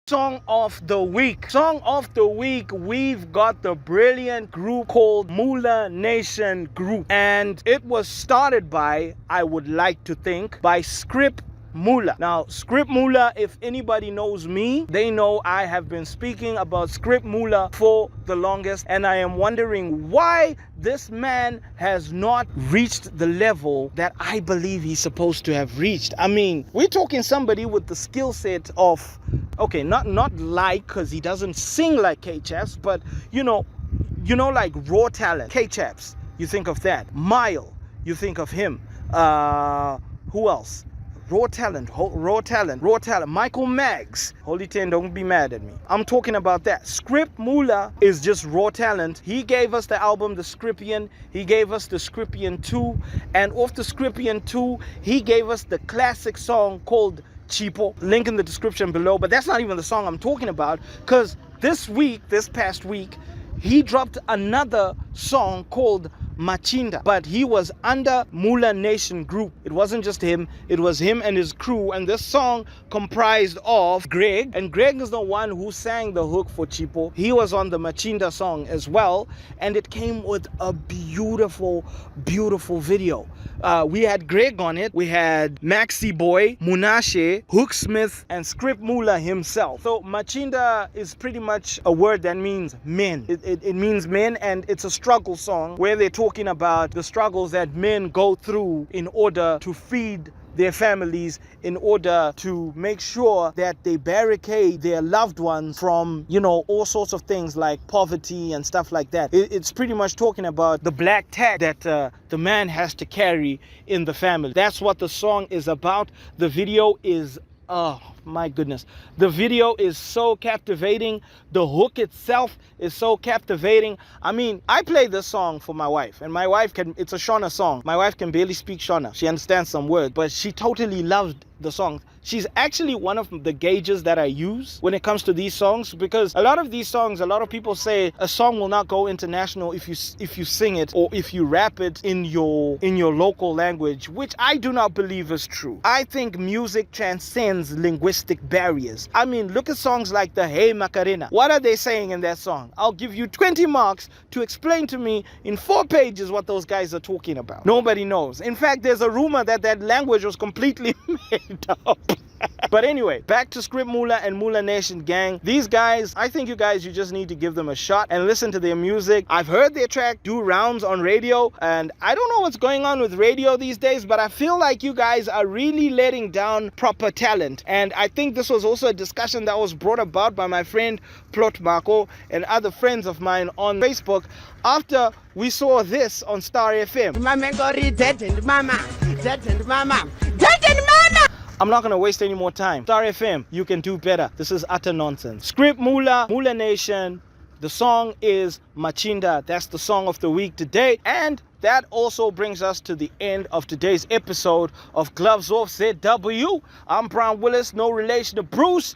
Song of the week. Song of the week, we've got the brilliant group called Mulanation Group. And it was started by, I would like to think, by Script Mula. Now, Script Mula, if anybody knows me, they know I have been speaking about Script Mula for the longest, and I am wondering why this man has not reached the level that I believe he's supposed to have reached. I mean, we're talking somebody with the skill set of, okay, not like, because he doesn't sing like K-Chaps, but you know, like raw talent. K-Chaps, you think of that. Mile, you think of him. Who else? Raw talent. Michael Maggs. Holy Ten, don't be mad at me. I'm talking about that. Script Mula is just raw talent. He gave us the album, The Scripian. He gave us The Scripian 2. And off The Scripian 2, he gave us the classic song called Cheapo. Link in the description below. But that's not even the song I'm talking about. Because this past week, he dropped another song called Machinda, but he was under Mulanation Group. It wasn't just him, it was him and his crew, and this song comprised of Greg, and Greg is the one who sang the hook for Cheapo. He was on the Machinda song as well, and it came with a beautiful video. We had Greg on it, we had Maxi Boy, Munashe, Hooksmith, and Script Mula himself. So Machinda is pretty much a word that means men. It means men, and it's a struggle song where they're talking about the struggles that men go through in order to feed their families, in order to make sure that they barricade their loved ones from, all sorts of things like poverty and stuff like that. It's pretty much talking about the black tag that the man has to carry in the family. That's what the song is about. The video is, oh my goodness, the video is so captivating. The hook itself is so captivating. I mean, I play this song for my wife, and my wife it's a Shona song. My wife can barely speak Shona. She understands some words, but she totally loved the song. She's actually one of the gauges that I use when it comes to these songs, because a lot of these songs, a lot of people say a song will not go international if you sing it or if you rap it in your local language, which I do not believe is true. I think music transcends linguistic barriers. I mean, look at songs like the Hey Macarena. What are they saying in that song? I'll give you 20 marks to explain to me in 4 pages what those guys are talking about. Nobody knows. In fact, there's a rumor that language was completely made up. But anyway, back to Script Mula and Mulanation gang. These guys, I think you just need to give them a shot and listen to their music. I've heard their track do rounds on radio, and I don't know what's going on with radio these days, but I feel like you guys are really letting down proper talent. And I think this was also a discussion that was brought about by my friend Plot Marco and other friends of mine on Facebook after we saw this on Star FM. I'm not going to waste any more time. Star FM, you can do better. This is utter nonsense. Script Mula, Mulanation. The song is Machinda. That's the song of the week today. And that also brings us to the end of today's episode of Gloves Off ZW. I'm Brian Willis, no relation to Bruce.